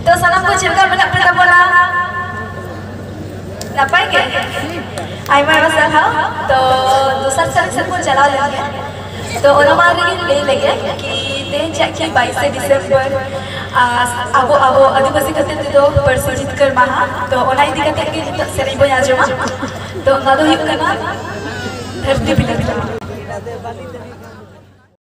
तो सानाम को चिल्का मेना पे तबला नापाय के आइमा साहा तो दूसरा सेलेक्शन को चला लेंगे तो ओनामार ले लेंगे कि ते जाके 22 दिसंबर आबो आदिवासी खातिर तो परसो जितकर माहा तो ओना इदी खातिर के सेरेई बय आजमा तो ना दो हुई करना धरती बिलक